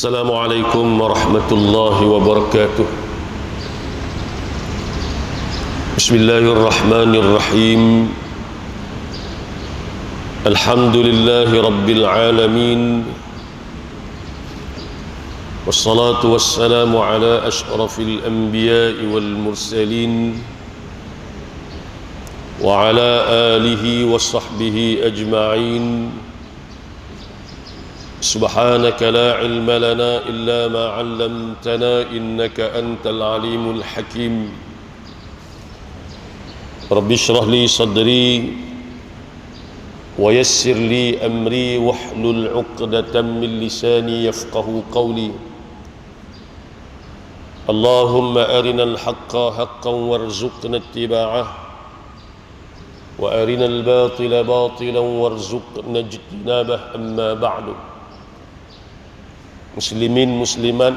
Assalamualaikum warahmatullahi wabarakatuh. Bismillahirrahmanirrahim. Alhamdulillahi rabbil alamin. Wassalatu wassalamu ala ashrafil anbiya'i wal mursalin wa ala alihi wa sahbihi ajma'in. Subhanaka la ilma lana illa ma 'allamtana innaka antal alimul hakim. Rabbi shrah li sadri wa yassir li amri wahlul 'uqdatam min lisani yafqahu qawli. Allahumma arinal haqqa haqqan warzuqna ittiba'ah wa arinal batila batilan warzuqna ijtinabah, amma ba'du. Muslimin muslimat,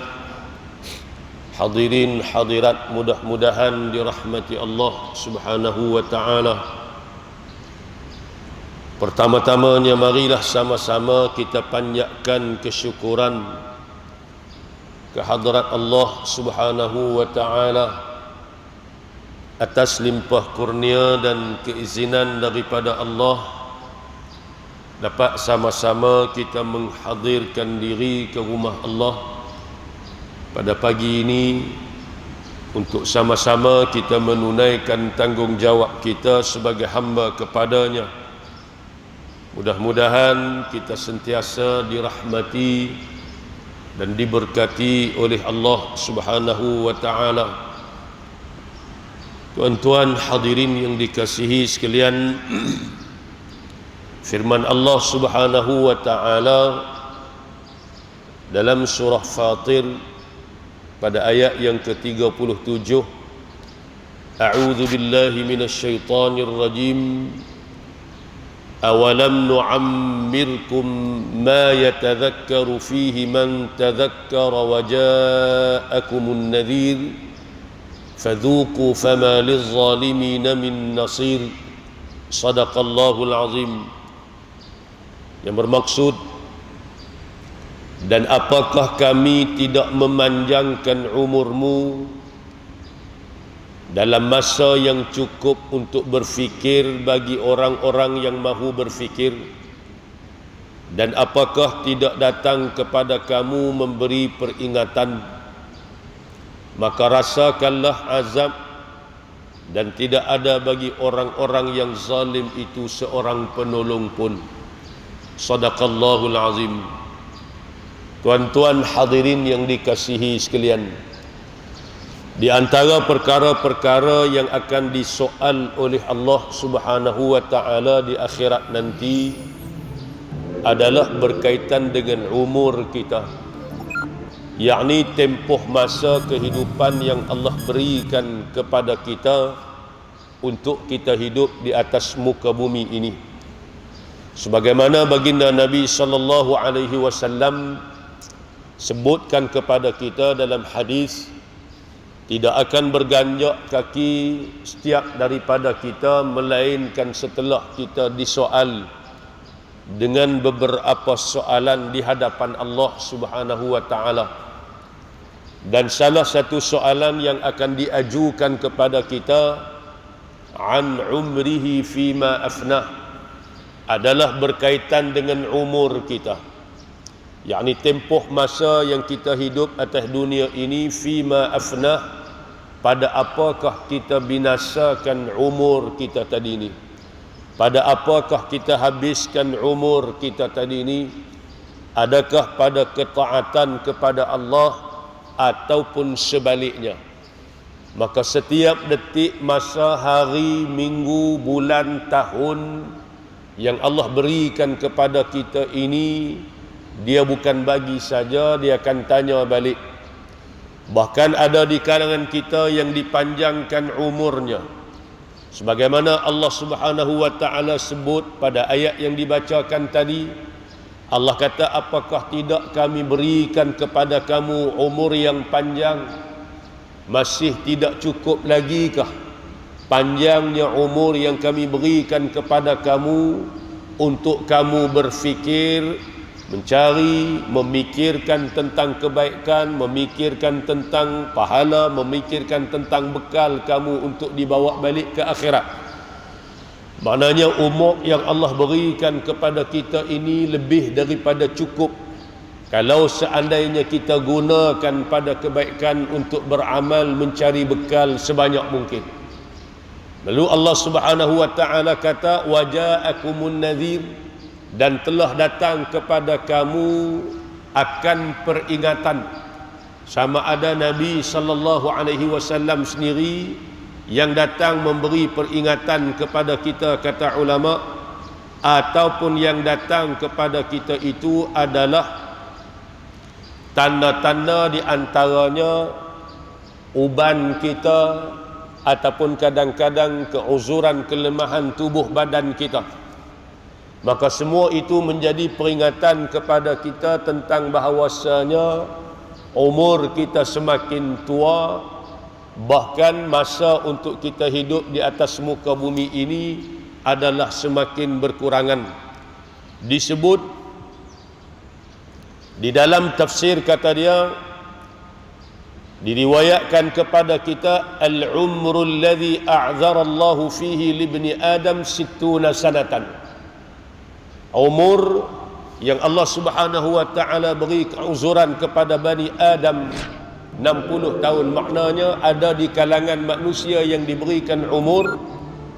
hadirin hadirat, mudah-mudahan dirahmati Allah Subhanahu wa ta'ala. Pertama-tamanya marilah sama-sama kita panjatkan kesyukuran kehadrat Allah Subhanahu wa ta'ala atas limpah kurnia dan keizinan daripada Allah dapat sama-sama kita menghadirkan diri ke rumah Allah pada pagi ini untuk sama-sama kita menunaikan tanggungjawab kita sebagai hamba kepadanya. Mudah-mudahan kita sentiasa dirahmati dan diberkati oleh Allah Subhanahu wa ta'ala. Tuan-tuan hadirin yang dikasihi sekalian, firman Allah Subhanahu wa ta'ala dalam surah Fatir pada ayat yang ke-37, A'udzu billahi minasyaitonir rajim. Awalam nu'ammirkum ma yatadhakkaru fihi man tadhakkara wa ja'akumun nadhir fadhuqu fama lizzalimina min nasir. Sadaqallahul azim. Yang bermaksud, dan apakah kami tidak memanjangkan umurmu dalam masa yang cukup untuk berfikir bagi orang-orang yang mahu berfikir, dan apakah tidak datang kepada kamu memberi peringatan, maka rasakanlah azab, dan tidak ada bagi orang-orang yang zalim itu seorang penolong pun. Sadaqallahul azim. Tuan-tuan hadirin yang dikasihi sekalian, di antara perkara-perkara yang akan disoal oleh Allah Subhanahu wa ta'ala di akhirat nanti adalah berkaitan dengan umur kita, yakni tempoh masa kehidupan yang Allah berikan kepada kita untuk kita hidup di atas muka bumi ini. Sebagaimana baginda Nabi sallallahu alaihi wasallam sebutkan kepada kita dalam hadis, tidak akan berganjak kaki setiap daripada kita melainkan setelah kita disoal dengan beberapa soalan di hadapan Allah Subhanahu wa ta'ala. Dan salah satu soalan yang akan diajukan kepada kita, an umrihi fima afnah, adalah berkaitan dengan umur kita, yakni tempoh masa yang kita hidup atas dunia ini, fima afnah, pada apakah kita binasakan umur kita tadi ini, pada apakah kita habiskan umur kita tadi ini, adakah pada ketaatan kepada Allah ataupun sebaliknya. Maka setiap detik, masa, hari, minggu, bulan, tahun yang Allah berikan kepada kita ini, Dia bukan bagi saja, Dia akan tanya balik. Bahkan ada di kalangan kita yang dipanjangkan umurnya, sebagaimana Allah Subhanahu wa ta'ala sebut pada ayat yang dibacakan tadi. Allah kata, apakah tidak kami berikan kepada kamu umur yang panjang? Masih tidak cukup lagi kah panjangnya umur yang kami berikan kepada kamu untuk kamu berfikir mencari, memikirkan tentang kebaikan, memikirkan tentang pahala, memikirkan tentang bekal kamu untuk dibawa balik ke akhirat. Maknanya umur yang Allah berikan kepada kita ini lebih daripada cukup kalau seandainya kita gunakan pada kebaikan untuk beramal, mencari bekal sebanyak mungkin. Lalu Allah Subhanahu wa taala kata, wa ja'akumun nadhir, dan telah datang kepada kamu akan peringatan. Sama ada Nabi sallallahu alaihi wasallam sendiri yang datang memberi peringatan kepada kita, kata ulama, ataupun yang datang kepada kita itu adalah tanda-tanda di antaranya uban kita ataupun kadang-kadang keuzuran kelemahan tubuh badan kita. Maka semua itu menjadi peringatan kepada kita tentang bahawasanya umur kita semakin tua, bahkan masa untuk kita hidup di atas muka bumi ini adalah semakin berkurangan. Disebut di dalam tafsir, kata dia, diriwayatkan kepada kita, al-umrul ladzi a'dzara Allahu fihi libni Adam 60 sanatan. Umur yang Allah Subhanahu wa taala beri keuzuran kepada Bani Adam 60 tahun. Maknanya ada di kalangan manusia yang diberikan umur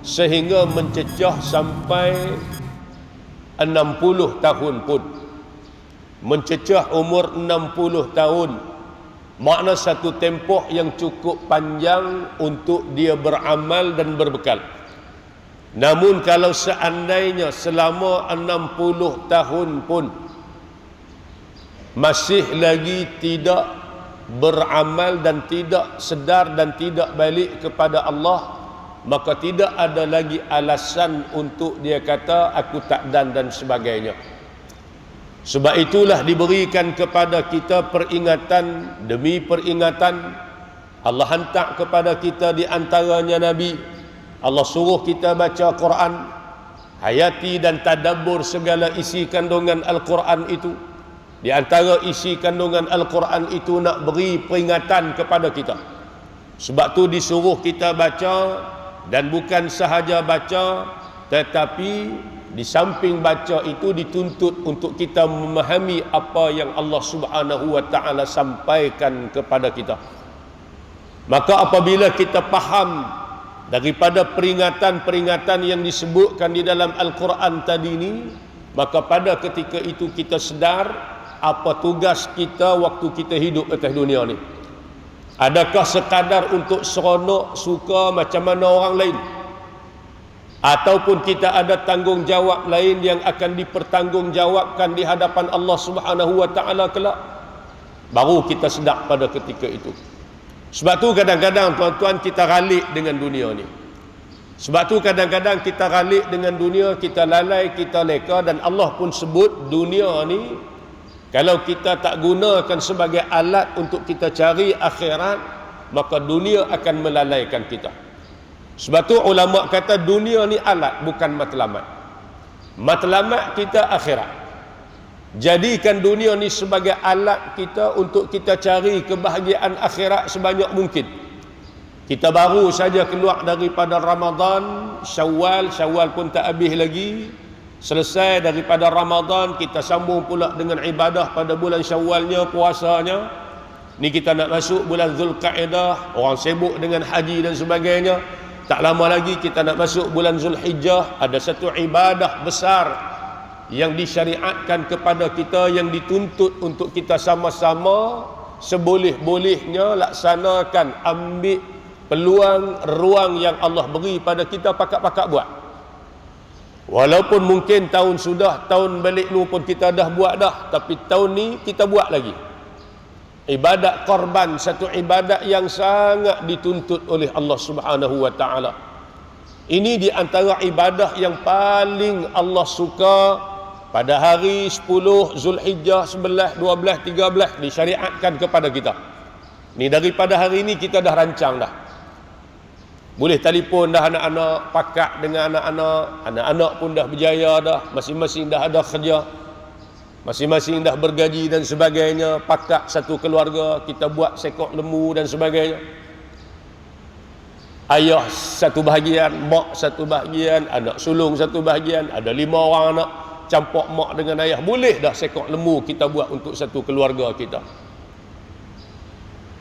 sehingga mencecah sampai 60 tahun pun. Mencecah umur 60 tahun makna satu tempoh yang cukup panjang untuk dia beramal dan berbekal. Namun kalau seandainya selama 60 tahun pun masih lagi tidak beramal dan tidak sedar dan tidak balik kepada Allah, maka tidak ada lagi alasan untuk dia kata aku tak dan sebagainya. Sebab itulah diberikan kepada kita peringatan demi peringatan. Allah hantar kepada kita di antaranya Nabi. Allah suruh kita baca Quran, hayati dan tadabbur segala isi kandungan Al-Quran itu. Di antara isi kandungan Al-Quran itu nak beri peringatan kepada kita. Sebab tu disuruh kita baca, dan bukan sahaja baca, tetapi di samping baca itu dituntut untuk kita memahami apa yang Allah Subhanahu wa taala sampaikan kepada kita. Maka apabila kita faham daripada peringatan-peringatan yang disebutkan di dalam Al-Quran tadi ini, maka pada ketika itu kita sedar apa tugas kita waktu kita hidup atas dunia ni. Adakah sekadar untuk seronok, suka macam mana orang lain, ataupun kita ada tanggungjawab lain yang akan dipertanggungjawabkan di hadapan Allah Subhanahu wa taala kelak? Baru kita sedar pada ketika itu. Sebab tu kadang-kadang tuan-tuan kita ralik dengan dunia ni. Sebab tu kadang-kadang kita ralik dengan dunia, kita lalai, kita leka, dan Allah pun sebut dunia ni kalau kita tak gunakan sebagai alat untuk kita cari akhirat, maka dunia akan melalaikan kita. Sebab tu ulama kata dunia ni alat, bukan matlamat. Matlamat kita akhirat. Jadikan dunia ni sebagai alat kita untuk kita cari kebahagiaan akhirat sebanyak mungkin. Kita baru saja keluar daripada Ramadan, Syawal pun tak habis lagi. Selesai daripada Ramadan, kita sambung pula dengan ibadah pada bulan Syawalnya, puasanya. Ni kita nak masuk bulan Zulqa'dah, orang sibuk dengan haji dan sebagainya. Tak lama lagi kita nak masuk bulan Zulhijjah, ada satu ibadah besar yang disyariatkan kepada kita, yang dituntut untuk kita sama-sama seboleh-bolehnya laksanakan, ambil peluang, ruang yang Allah beri pada kita, pakat-pakat buat. Walaupun mungkin tahun balik ni pun kita dah buat dah, tapi tahun ni kita buat lagi. Ibadat korban, satu ibadat yang sangat dituntut oleh Allah Subhanahu wa taala. Ini di antara ibadah yang paling Allah suka. Pada hari 10 Zulhijjah, 11, 12, 13 disyariatkan kepada kita. Ni daripada hari ini kita dah rancang dah. Boleh telefon dah anak-anak, pakat dengan anak-anak. Anak-anak pun dah berjaya dah, masing-masing dah ada kerja. masing-masing dah bergaji dan sebagainya, pakak satu keluarga, kita buat sekok lembu dan sebagainya. Ayah satu bahagian, mak satu bahagian, anak sulung satu bahagian, ada 5 orang anak, campur mak dengan ayah. Boleh dah sekok lembu kita buat untuk satu keluarga kita.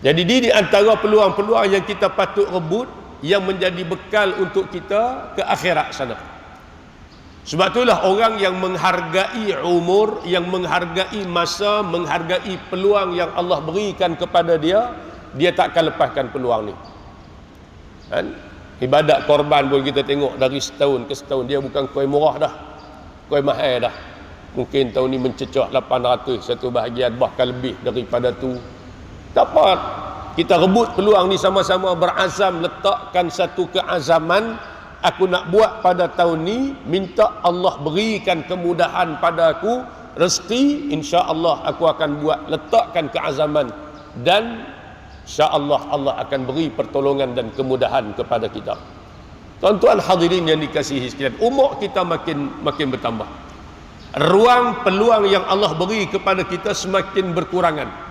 Jadi di antara peluang-peluang yang kita patut rebut, yang menjadi bekal untuk kita ke akhirat sana. Sebab itulah orang yang menghargai umur, yang menghargai masa, menghargai peluang yang Allah berikan kepada dia, dia tak akan lepaskan peluang ni. Kan? Ibadat korban pun kita tengok dari setahun ke setahun, dia bukan kuih murah dah, kuih mahal dah. Mungkin tahun ni mencecah 800 satu bahagian, bahkan lebih daripada tu. Tak apa, kita rebut peluang ni sama-sama, berazam, letakkan satu keazaman. Aku nak buat pada tahun ni, minta Allah berikan kemudahan pada aku, rezeki, insya-Allah aku akan buat. Letakkan keazaman, dan insya-Allah Allah akan beri pertolongan dan kemudahan kepada kita. Tuan-tuan hadirin yang dikasihi sekalian, umur kita makin bertambah. Ruang peluang yang Allah beri kepada kita semakin berkurangan.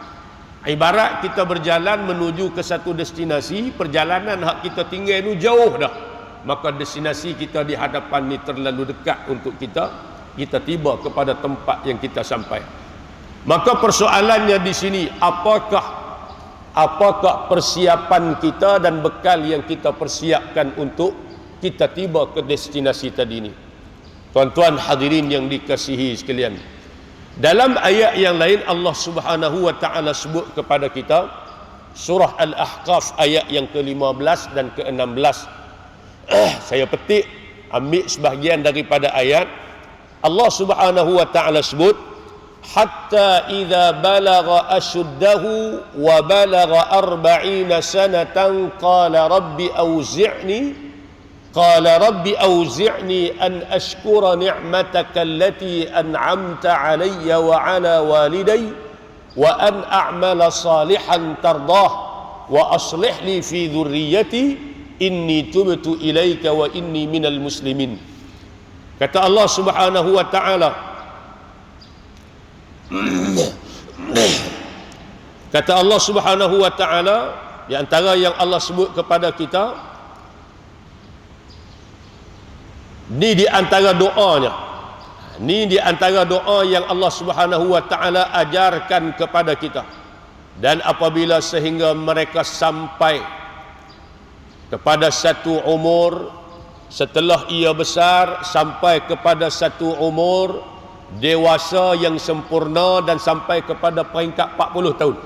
Ibarat kita berjalan menuju ke satu destinasi, perjalanan hak kita tinggal itu jauh dah, maka destinasi kita di hadapan ni terlalu dekat untuk kita tiba kepada tempat yang kita sampai. Maka persoalannya di sini, apakah persiapan kita dan bekal yang kita persiapkan untuk kita tiba ke destinasi tadi ni. Tuan-tuan hadirin yang dikasihi sekalian, dalam ayat yang lain Allah Subhanahu wa taala sebut kepada kita, surah Al-Ahqaf ayat yang ke-15 dan ke-16. Saya petik, ambil sebahagian daripada ayat. Allah Subhanahu wa taala sebut, hatta idza balagha ashuddahu wa balagha 40 sanatan qala rabbi auzi'ni an ashkura ni'mataka allati an'amta 'alayya wa 'ala walidayya wa an a'mala salihan tardah wa aslih li fi dhurriyyati inni tubtu ilaika wa inni minal muslimin. Kata Allah Subhanahu wa taala, kata Allah Subhanahu wa taala, di antara yang Allah sebut kepada kita, ni di antara doanya, ni di antara doa yang Allah Subhanahu wa taala ajarkan kepada kita. Dan apabila sehingga mereka sampai kepada satu umur, setelah ia besar sampai kepada satu umur dewasa yang sempurna dan sampai kepada peringkat 40 tahun.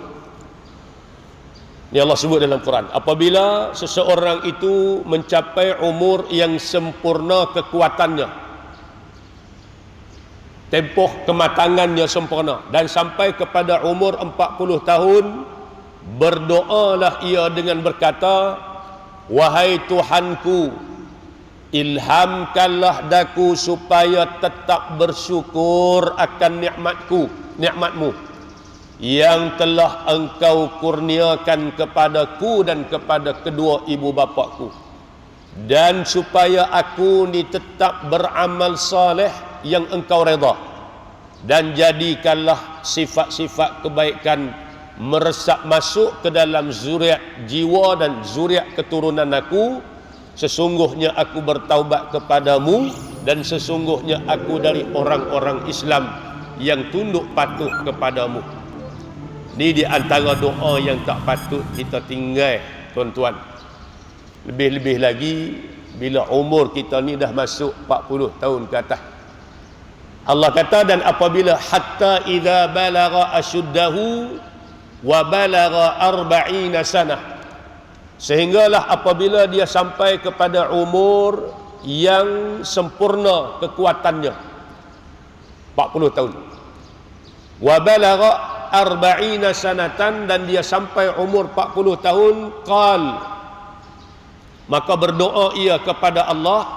Ini Allah sebut dalam Quran. Apabila seseorang itu mencapai umur yang sempurna kekuatannya, tempoh kematangannya sempurna, dan sampai kepada umur 40 tahun, berdoalah ia dengan berkata, wahai Tuhanku, ilhamkanlah daku supaya tetap bersyukur akan nikmatmu yang telah engkau kurniakan kepadaku dan kepada kedua ibu bapaku, dan supaya aku ni tetap beramal saleh yang engkau redha, dan jadikanlah sifat-sifat kebaikan meresap masuk ke dalam zuriat jiwa dan zuriat keturunan aku. Sesungguhnya aku bertaubat kepadamu, dan sesungguhnya aku dari orang-orang Islam yang tunduk patuh kepadamu. Ini di antara doa yang tak patut kita tinggal, tuan-tuan. Lebih-lebih lagi bila umur kita ni dah masuk 40 tahun ke atas. Allah kata, dan apabila hatta idza balagha ashuddahu wa balagha 40 sanah, sehinggalah apabila dia sampai kepada umur yang sempurna kekuatannya, 40 tahun. Wa balagha 40 sanatan, dan dia sampai umur 40 tahun, qal, maka berdoa ia kepada Allah,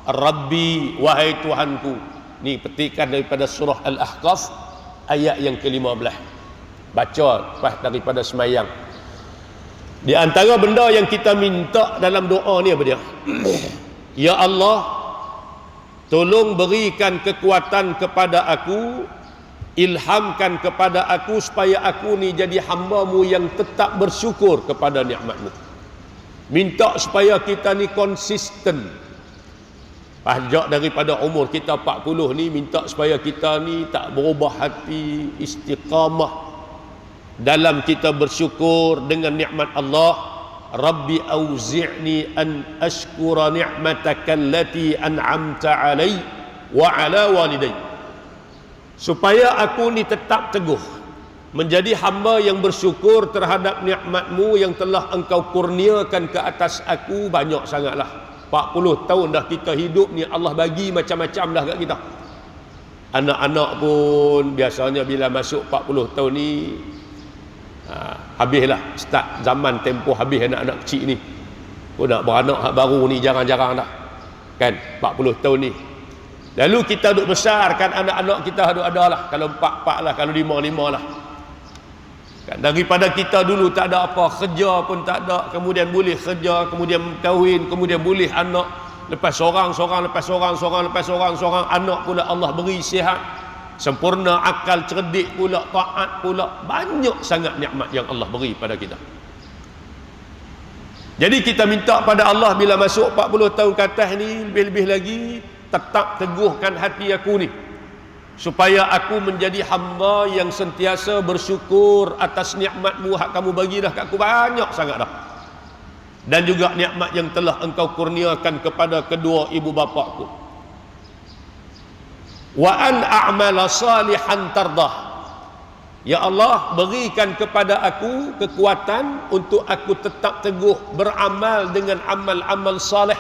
Rabbi, wahai Tuhanku. Ni petikan daripada surah Al-Ahqaf ayat yang ke-15. Baca lepas daripada semayang. Di antara benda yang kita minta dalam doa ni apa dia? Ya Allah, tolong berikan kekuatan kepada aku ilhamkan kepada aku supaya aku ni jadi hamba-Mu yang tetap bersyukur kepada nikmat-Mu. Minta supaya kita ni konsisten. Pajak daripada umur kita 40 ni, minta supaya kita ni tak berubah hati, istiqamah dalam kita bersyukur dengan nikmat Allah. Rabbi auzi'ni an ashkura ni'mataka allati an'amta 'alai wa 'ala walidayya. Supaya aku ni tetap teguh menjadi hamba yang bersyukur terhadap nikmat-Mu yang telah Engkau kurniakan ke atas aku banyak sangatlah. 40 tahun dah kita hidup ni, Allah bagi macam-macam dah kat kita. Anak-anak pun biasanya bila masuk 40 tahun ni, habislah start zaman tempoh habis anak-anak kecil ni. Nak beranak hak baru ni jarang-jarang dah. Kan 40 tahun ni. Lalu kita duk besarkan anak-anak kita duk ada lah. Kalau 4 lah, kalau 5 lah. Kan daripada kita dulu tak ada apa, kerja pun tak ada, kemudian boleh kerja, kemudian kahwin, kemudian boleh anak, lepas seorang, anak pula Allah beri sihat, sempurna akal, cerdik pula, taat pula, banyak sangat nikmat yang Allah beri pada kita. Jadi kita minta pada Allah bila masuk 40 tahun ke atas ni, lebih-lebih lagi tetap teguhkan hati aku ni, supaya aku menjadi hamba yang sentiasa bersyukur atas nikmat-Mu hak Kamu bagi dah kat aku banyak sangat dah. Dan juga nikmat yang telah Engkau kurniakan kepada kedua ibu bapakku. Wa an a'mala salihan tardah. Ya Allah, berikan kepada aku kekuatan untuk aku tetap teguh beramal dengan amal-amal salih.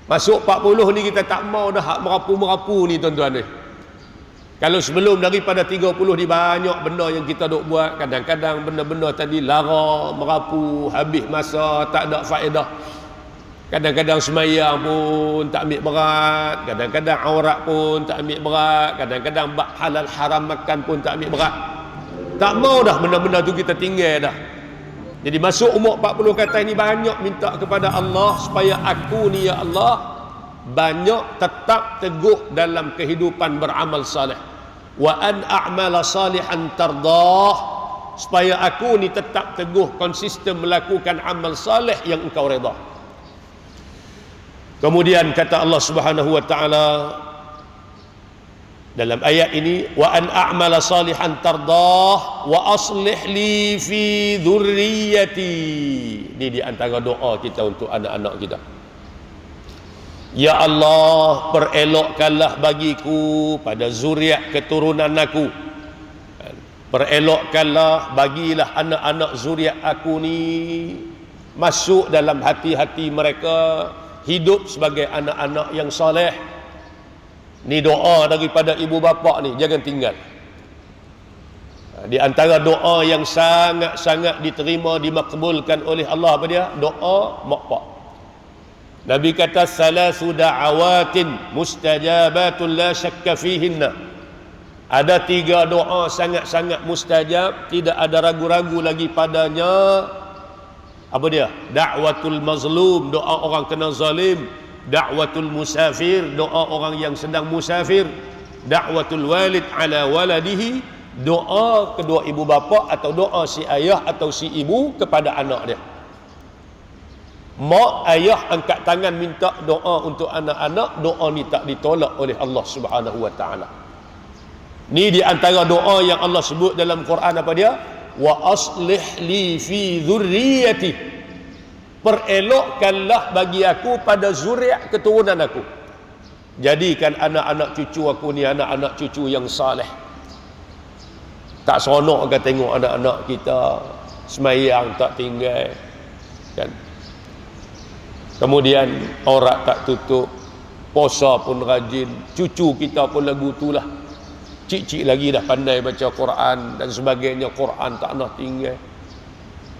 Masuk 40 ni kita tak mau dah hak merapu-merapu ni tuan-tuan ni. Kalau sebelum daripada 30 ni banyak benda yang kita duk buat, kadang-kadang benda-benda tadi lara, merapu, habis masa, tak ada faedah. Kadang-kadang semayang pun tak ambil berat, kadang-kadang aurat pun tak ambil berat, kadang-kadang bab halal haram makan pun tak ambil berat. Tak mau dah benda-benda tu kita tinggal dah. Jadi masuk umur 40 kata ini banyak minta kepada Allah supaya aku ni ya Allah banyak tetap teguh dalam kehidupan beramal salih. Wa an a'mala salihan tardah, supaya aku ni tetap teguh konsisten melakukan amal salih yang Engkau redha. Kemudian kata Allah Subhanahu wa taala dalam ayat ini, wa an a'mala salihan tardah wa aslih li fi dhurriyyati. Ini di antara doa kita untuk anak-anak kita. Ya Allah, perelokkanlah bagiku pada zuriat keturunan aku. Perelokkanlah, bagilah anak-anak zuriat aku ni masuk dalam hati-hati mereka, hidup sebagai anak-anak yang soleh. Ni doa daripada ibu bapa ni, jangan tinggal. Di antara doa yang sangat-sangat diterima, dimakbulkan oleh Allah apa dia? Doa mak pak. Nabi kata salasu da'awatin mustajabatun la syakka fihinna. Ada 3 doa sangat-sangat mustajab, tidak ada ragu-ragu lagi padanya. Apa dia? Da'watul mazlum, doa orang kena zalim. Da'watul musafir, doa orang yang sedang musafir. Da'watul walid ala waladihi, doa kedua ibu bapa atau doa si ayah atau si ibu kepada anak dia. Mak ayah angkat tangan minta doa untuk anak-anak, doa ni tak ditolak oleh Allah Subhanahu wa taala. Ni di antara doa yang Allah sebut dalam Quran apa dia? Wa aslih li fi dhurriyyati. Perelokkanlah bagi aku pada zuriat keturunan aku. Jadikan anak-anak cucu aku ni anak-anak cucu yang saleh. Tak seronok ke tengok anak-anak kita semayang tak tinggal, kan? Kemudian aurat tak tutup, puasa pun rajin, cucu kita pun lagu tu lah. Cik-cik lagi dah pandai baca Quran dan sebagainya, Quran tak nak tinggal.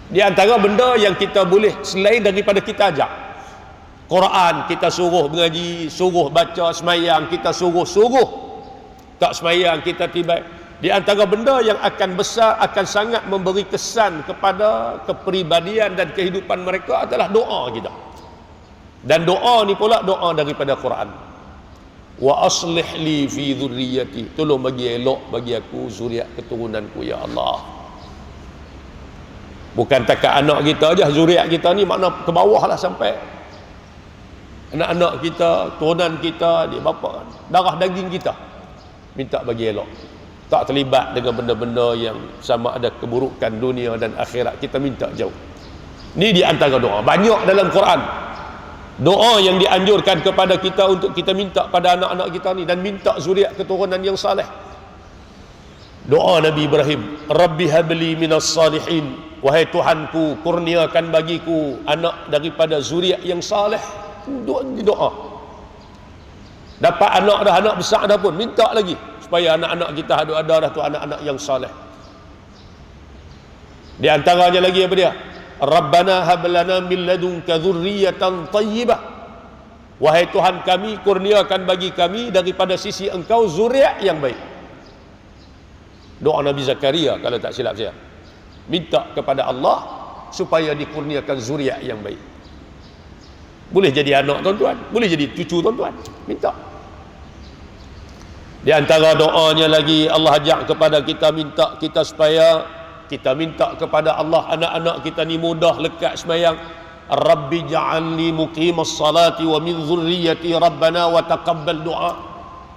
Di antara benda yang kita boleh selain daripada kita ajak, Quran kita suruh mengaji, suruh baca, semayang kita suruh, tak semayang kita tiba. Di antara benda yang akan besar, akan sangat memberi kesan kepada kepribadian dan kehidupan mereka adalah doa kita. Dan doa ni pula doa daripada Quran. wa aslih li fi dhurriyyati, tolong bagi elok bagi aku zuriat keturunanku ya Allah. Bukan takat anak kita aja, zuriat kita ni makna ke bawah lah, sampai anak-anak kita, turunan kita, dia bapa kan, darah daging kita, minta bagi elok, tak terlibat dengan benda-benda yang sama ada keburukan dunia dan akhirat, kita minta jauh. Ni di antara doa banyak dalam Quran, doa yang dianjurkan kepada kita untuk kita minta pada anak-anak kita ni, dan minta zuriat keturunan yang saleh. Doa Nabi Ibrahim, Rabbi habli minas salihin, wahai Tuhanku, kurniakan bagiku anak daripada zuriat yang saleh. Doa dapat anak dah, anak besar dah pun minta lagi supaya anak-anak kita ada dah tu anak-anak yang saleh. Di antaranya lagi apa dia? Rabbana hab lana min ladunka dzurriyyatan thayyibah, wahai Tuhan kami, kurniakan bagi kami daripada sisi Engkau zuriat yang baik. Doa Nabi Zakaria kalau tak silap saya, minta kepada Allah supaya dikurniakan zuriat yang baik. Boleh jadi anak tuan-tuan, boleh jadi cucu tuan-tuan, minta. Di antara doanya lagi, Allah ajak kepada kita, minta kita supaya kita minta kepada Allah anak-anak kita ni mudah lekat sembahyang. Rabbi ja'alni muqimas salati wa min dhurriyyati rabbana wa taqabbal du'a,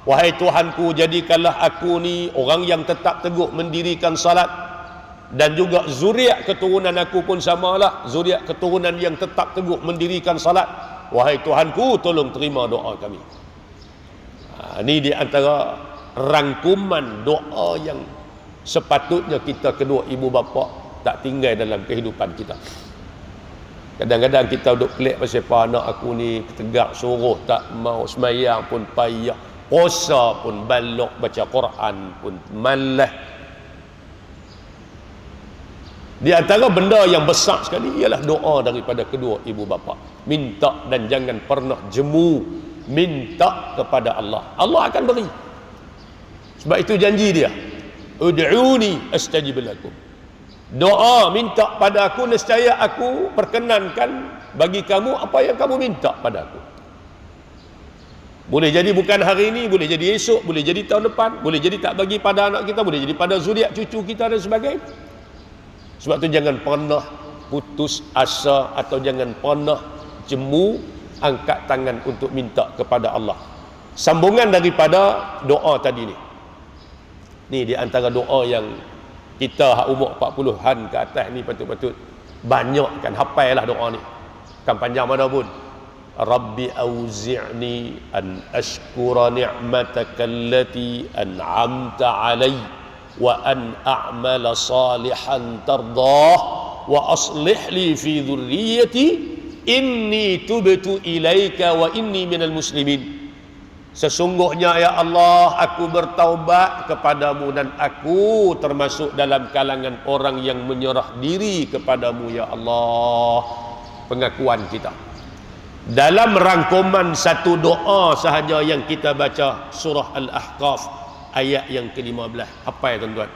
wahai Tuhanku, jadikanlah aku ni orang yang tetap teguh mendirikan salat, dan juga zuriat keturunan aku pun samalah, zuriat keturunan yang tetap teguh mendirikan salat. Wahai Tuhanku, tolong terima doa kami. Ini di antara rangkuman doa yang sepatutnya kita kedua ibu bapa tak tinggal dalam kehidupan kita. Kadang-kadang kita duduk pelik pasal apa anak aku ni tegak suruh tak mau semayang pun payah, puasa pun balok, baca Quran pun malas. Di antara benda yang besar sekali ialah doa daripada kedua ibu bapa. Minta dan jangan pernah jemu, minta kepada Allah, Allah akan beri. Sebab itu janji dia, ud'uni astajib lakum, doa minta pada aku, nescaya aku perkenankan bagi kamu apa yang kamu minta pada aku. Boleh jadi bukan hari ini, boleh jadi esok, boleh jadi tahun depan, boleh jadi tak bagi pada anak kita, boleh jadi pada zuriat cucu kita dan sebagainya. Sebab tu jangan pernah putus asa atau jangan pernah jemu, angkat tangan untuk minta kepada Allah. Sambungan daripada doa tadi ni, ni di antara doa yang kita hak umur 40-an ke atas ni patut-patut banyakkan, hafallah doa ni, kan panjang mana pun. Rabbi auzi'ni an ashkura ni'mataka allati an'amta alayya wa an a'mala salihan tardah wa aslih li fi dhurriyyati inni tubtu ilaika wa inni minal muslimin. Sesungguhnya ya Allah, aku bertaubat kepadamu dan aku termasuk dalam kalangan orang yang menyerah diri kepadamu ya Allah. Pengakuan kita dalam rangkuman satu doa sahaja yang kita baca, surah Al-Ahqaf ayat yang ke-15. Apa ya tuan-tuan?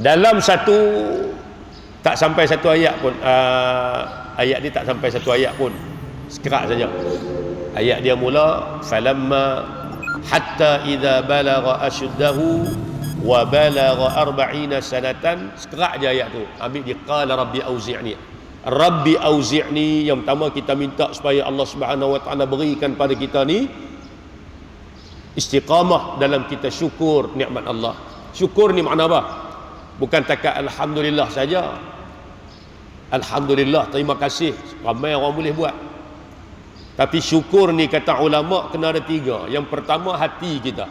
Dalam satu, tak sampai satu ayat pun, ayat ni tak sampai satu ayat pun, sekerak saja. Ayat dia mula, falamma hatta idza balagha ashuddahu wa balagha 40 sanatan, sekerak je ayat tu. Ambil dia, qala rabbi auzi'ni. Rabbi auzi'ni, yang pertama kita minta supaya Allah Subhanahu wa taala berikan pada kita ni istiqamah dalam kita syukur nikmat Allah. Syukur ni makna apa? Bukan takat alhamdulillah saja. Alhamdulillah, terima kasih, ramai orang boleh buat. Tapi syukur ni kata ulama kena ada 3. Yang pertama, hati kita.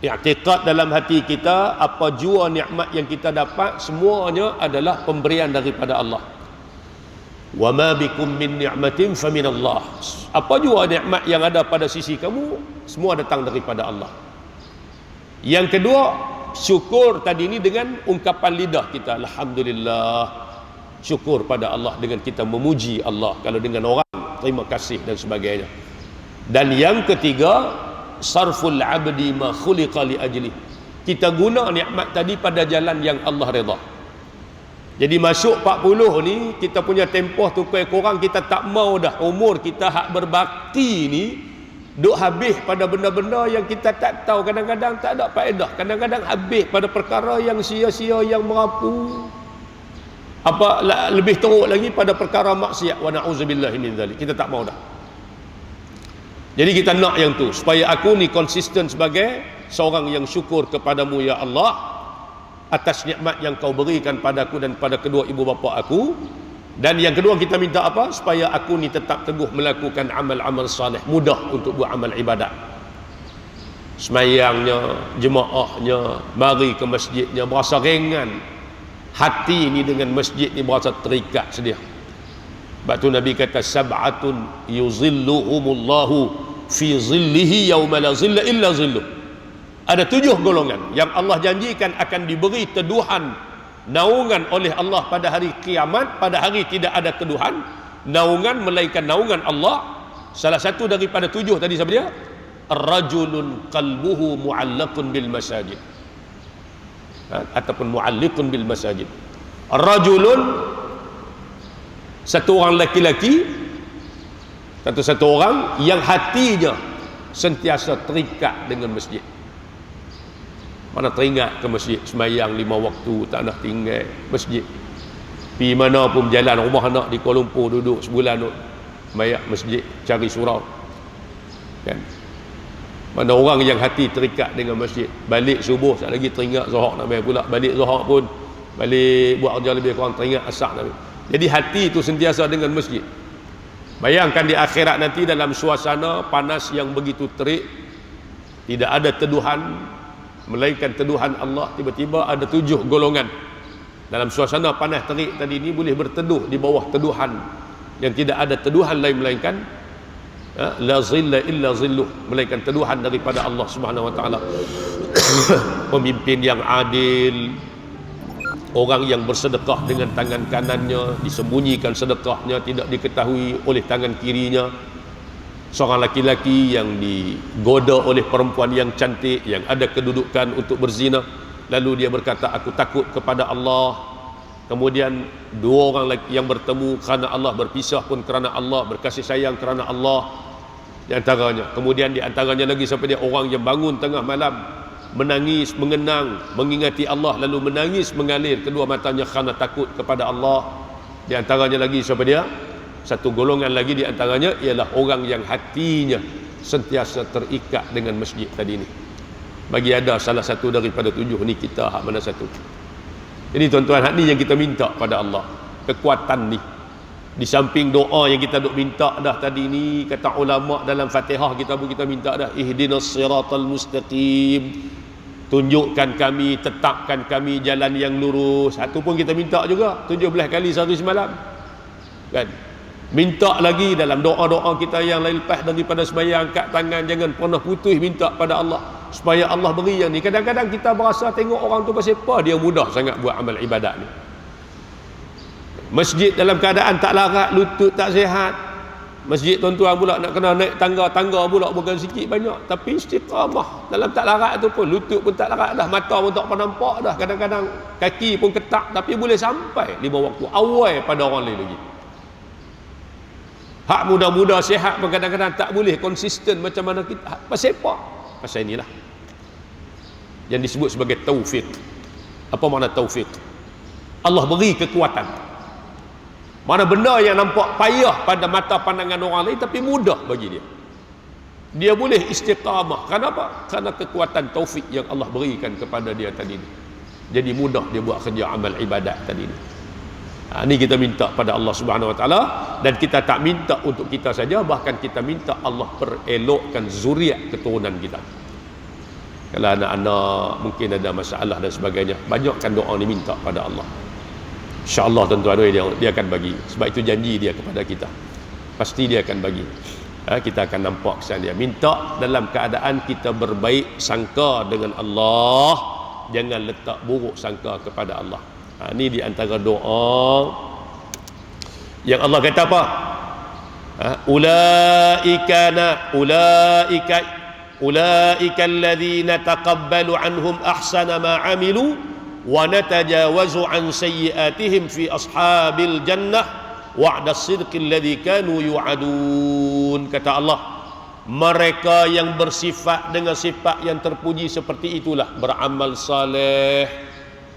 I'tiqad dalam hati kita, apa jua nikmat yang kita dapat semuanya adalah pemberian daripada Allah. Wa ma bikum min ni'matin fa min Allah. Apa jua nikmat yang ada pada sisi kamu, semua datang daripada Allah. Yang kedua, syukur tadi ini dengan ungkapan lidah kita, alhamdulillah, syukur pada Allah dengan kita memuji Allah. Kalau dengan orang, terima kasih dan sebagainya. Dan yang ketiga, sarful abdi ma khuliqa li ajli. Kita guna nikmat tadi pada jalan yang Allah redha. Jadi masuk 40 ni, kita punya tempoh tu kurang kita tak mau dah umur kita hak berbakti ni duk habis pada benda-benda yang kita tak tahu, kadang-kadang tak ada faedah, kadang-kadang habis pada perkara yang sia-sia, yang merapu, apa lebih teruk lagi pada perkara maksiat. Wa na'udzubillahi min zalik. Kita tak mau dah. Jadi kita nak yang tu, supaya aku ni konsisten sebagai seorang yang syukur kepadamu ya Allah atas nikmat yang kau berikan padaku dan pada kedua ibu bapa aku. Dan yang kedua kita minta apa? Supaya aku ni tetap teguh melakukan amal-amal saleh, mudah untuk buat amal ibadat. Semayangnya, jemaahnya, mari ke masjidnya berasa ringan. Hati ni dengan masjid ni berasa terikat sedia. Sebab tu Nabi kata sab'atun yuzilluhumullahu fi zillihi yauma la zilla illa zilluh. Ada 7 golongan yang Allah janjikan akan diberi teduhan, naungan oleh Allah pada hari kiamat, pada hari tidak ada teduhan, naungan melainkan naungan Allah. Salah satu daripada 7 tadi siapa dia? Rajulun qalbuhu mu'allaqun bil masajid, ataupun mu'alliqun bil masajid. Rajulun, satu orang laki-laki, satu orang yang hatinya sentiasa terikat dengan masjid. Mana teringat ke masjid, semayang 5 waktu, tak nak tinggal masjid. Pergi mana pun berjalan, rumah anak di Kuala Lumpur, duduk sebulan semayang masjid, cari surau kan. Mana orang yang hati terikat dengan masjid, balik subuh tak lagi teringat Zuhur nak main pula, balik Zuhur pun balik buat kerja lebih kurang teringat Asar nak main. Jadi hati itu sentiasa dengan masjid. Bayangkan di akhirat nanti dalam suasana panas yang begitu terik, tidak ada teduhan melainkan teduhan Allah. Tiba-tiba ada 7 golongan dalam suasana panas terik tadi ini boleh berteduh di bawah teduhan yang tidak ada teduhan lain melainkan la zilla illa zilluh, melainkan teduhan daripada Allah Subhanahu wa taala. Pemimpin yang adil, orang yang bersedekah dengan tangan kanannya, disembunyikan sedekahnya, tidak diketahui oleh tangan kirinya. Seorang laki-laki yang digoda oleh perempuan yang cantik, yang ada kedudukan untuk berzina, lalu dia berkata aku takut kepada Allah. Kemudian 2 orang yang bertemu kerana Allah, berpisah pun kerana Allah, berkasih sayang kerana Allah di antaranya. Kemudian di antaranya lagi sampai dia orang yang bangun tengah malam menangis, mengenang, mengingati Allah, lalu menangis mengalir kedua matanya kerana takut kepada Allah. Di antaranya lagi siapa dia? Satu golongan lagi di antaranya ialah orang yang hatinya sentiasa terikat dengan masjid tadi ni. Bagi ada salah satu daripada 7 ni, kita hak mana satu? Jadi tuan-tuan, hak ni yang kita minta pada Allah, kekuatan ni. Di samping doa yang kita duk minta dah tadi ni, kata ulama dalam Fatihah kita pun kita minta dah, ihdinas siratal mustaqim, tunjukkan kami, tetapkan kami jalan yang lurus. Satu pun kita minta juga 17 kali sehari semalam kan. Minta lagi dalam doa-doa kita yang lain lepas daripada sembahyang, angkat tangan, jangan pernah putus minta pada Allah supaya Allah beri yang ni. Kadang-kadang kita berasa tengok orang tu pasal apa dia mudah sangat buat amal ibadat ni. Masjid dalam keadaan tak larat, lutut tak sihat. Masjid tuan-tuan pula nak kena naik tangga pula bukan sikit banyak, tapi istiqamah dalam tak larat tu pun, lutut pun tak larat dah, mata pun tak pernah nampak dah, kadang-kadang kaki pun ketak, tapi boleh sampai 5 waktu, awal pada orang lain lagi. Hak muda-muda sihat pun kadang-kadang tak boleh konsisten macam mana kita. Pasal apa? Pasal inilah yang disebut sebagai taufik. Apa makna taufik? Allah beri kekuatan. Mana benda yang nampak payah pada mata pandangan orang lain tapi mudah bagi dia, dia boleh istiqamah. Kenapa? Kerana kekuatan taufik yang Allah berikan kepada dia tadi ni. Jadi mudah dia buat kerja amal ibadat tadi ni. Ini kita minta pada Allah Subhanahu Wa Taala, dan kita tak minta untuk kita saja, bahkan kita minta Allah perelokkan zuriat keturunan kita. Kalau anak-anak mungkin ada masalah dan sebagainya, banyakkan doa ni minta pada Allah. InsyaAllah tuan-tuan dia akan bagi. Sebab itu janji dia kepada kita, pasti dia akan bagi. Kita akan nampak kesan dia. Minta dalam keadaan kita berbaik sangka dengan Allah, jangan letak buruk sangka kepada Allah. Ini di antara doa yang Allah kata apa? Ulaika alladzina taqabbalu anhum ahsana ma amilu wa natajawazu an sayyi'atihim fi ashabil jannah wa'das sidqil ladzi kanu yu'adun. Kata Allah, mereka yang bersifat dengan sifat yang terpuji seperti itulah, beramal saleh,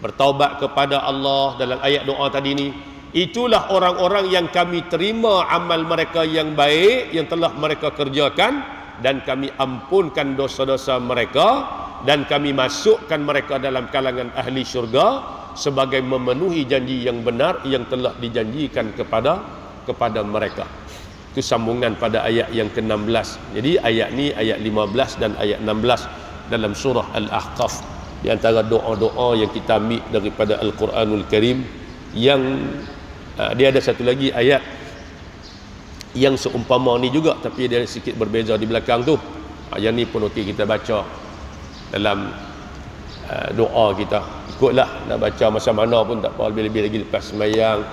bertaubat kepada Allah dalam ayat doa tadi ni, itulah orang-orang yang kami terima amal mereka yang baik yang telah mereka kerjakan, dan kami ampunkan dosa-dosa mereka, dan kami masukkan mereka dalam kalangan ahli syurga sebagai memenuhi janji yang benar yang telah dijanjikan kepada mereka. Itu sambungan pada ayat yang ke-16. Jadi ayat ni ayat 15 dan ayat 16 dalam surah Al-Ahqaf, di antara doa-doa yang kita ambil daripada Al-Quranul Karim. Yang dia ada satu lagi ayat yang seumpama ni juga, tapi dia sedikit berbeza di belakang tu. Yang ni pun okey kita baca dalam doa kita. Ikutlah, nak baca masa mana pun tak apa, lebih-lebih lagi lepas sembahyang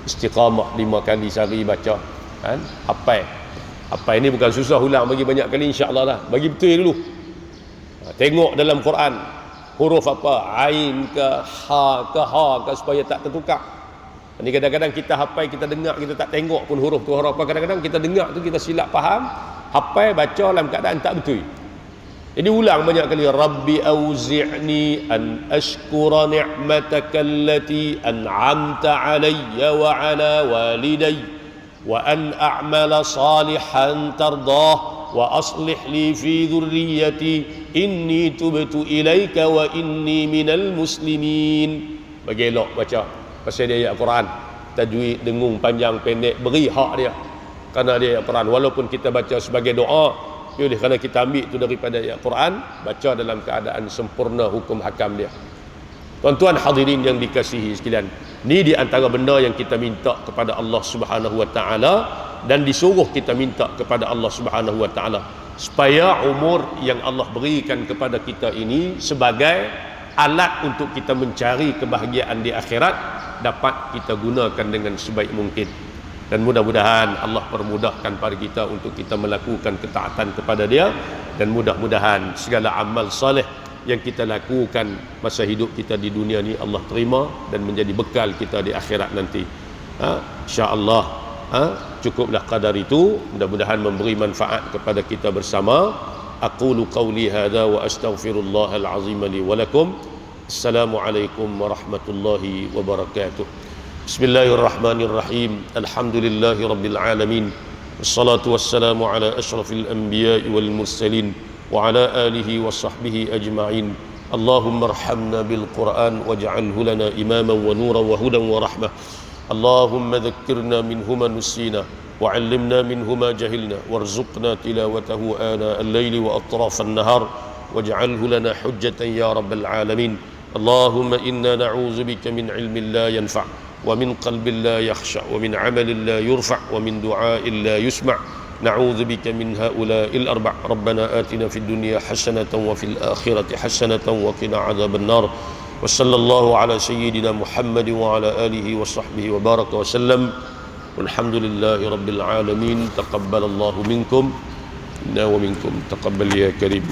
istiqamah 5 kali sehari baca kan. Hafal ni bukan susah ulang bagi banyak kali, insya-Allah lah. Bagi betul dulu. Tengok dalam Quran huruf apa, ain ke ha ke supaya tak tertukar. Ni kadang-kadang kita hafal, kita dengar, kita tak tengok pun huruf tu huruf apa. Kadang-kadang kita dengar tu kita silap faham, hafal baca dalam keadaan tak betul. Jadi ulang banyak kali. Rabbi auzi'ni an ashkura ni'mataka allati an'amta alayya wa ala walidayya wa an a'mala salihan tardah wa aslih li fi dhurriyyati inni tubtu ilaika wa inni minal muslimin. Bagi elok baca pasal dia ayat Quran, tajwid, dengung, panjang, pendek, beri hak dia kerana dia ayat Quran. Walaupun kita baca sebagai doa, oleh kerana kita ambil itu daripada ayat Quran, baca dalam keadaan sempurna hukum hakam dia. Tuan-tuan hadirin yang dikasihi sekalian, ni di antara benda yang kita minta kepada Allah Subhanahu wa taala, dan disuruh kita minta kepada Allah Subhanahu wa taala supaya umur yang Allah berikan kepada kita ini sebagai alat untuk kita mencari kebahagiaan di akhirat dapat kita gunakan dengan sebaik mungkin. Dan mudah-mudahan Allah permudahkan pada kita untuk kita melakukan ketaatan kepada Dia, dan mudah-mudahan segala amal soleh yang kita lakukan masa hidup kita di dunia ni Allah terima dan menjadi bekal kita di akhirat nanti. InsyaAllah cukuplah qadar itu, mudah-mudahan memberi manfaat kepada kita bersama. Aqulu qawli hadha wa astaghfirullahal azim li wa lakum. Assalamualaikum warahmatullahi wabarakatuh. Bismillahirrahmanirrahim. Alhamdulillahi rabbil alamin. Wassalatu wassalamu ala ashrafil anbiya'i wal mursalin wa ala alihi wa sahbihi ajma'in. Allahumma arhamna bil Qur'an waj'alhu lana imaman wa nuran wa hudan wa rahmah. Allahumma dhakkirna minhu ma nusina wa 'allimna minhu ma jahilna warzuqna tilawatahu ana al-laili wa atraf an-nahar waj'alhu lana hujjatan ya rabbal alamin. Allahumma inna na'udzu bika min 'ilmin la yanfa' ومن قلب لا يخشع ومن عمل لا يرفع ومن دعاء لا يسمع نعوذ بك من هؤلاء الأربع. ربنا آتنا في الدنيا حسنة وفي الآخرة حسنة وقنا عذاب النار. وصلى الله على سيدنا محمد وعلى آله وصحبه وبارك وسلم والحمد لله رب العالمين. تقبل الله منكم ومنكم. تقبل يا كريم.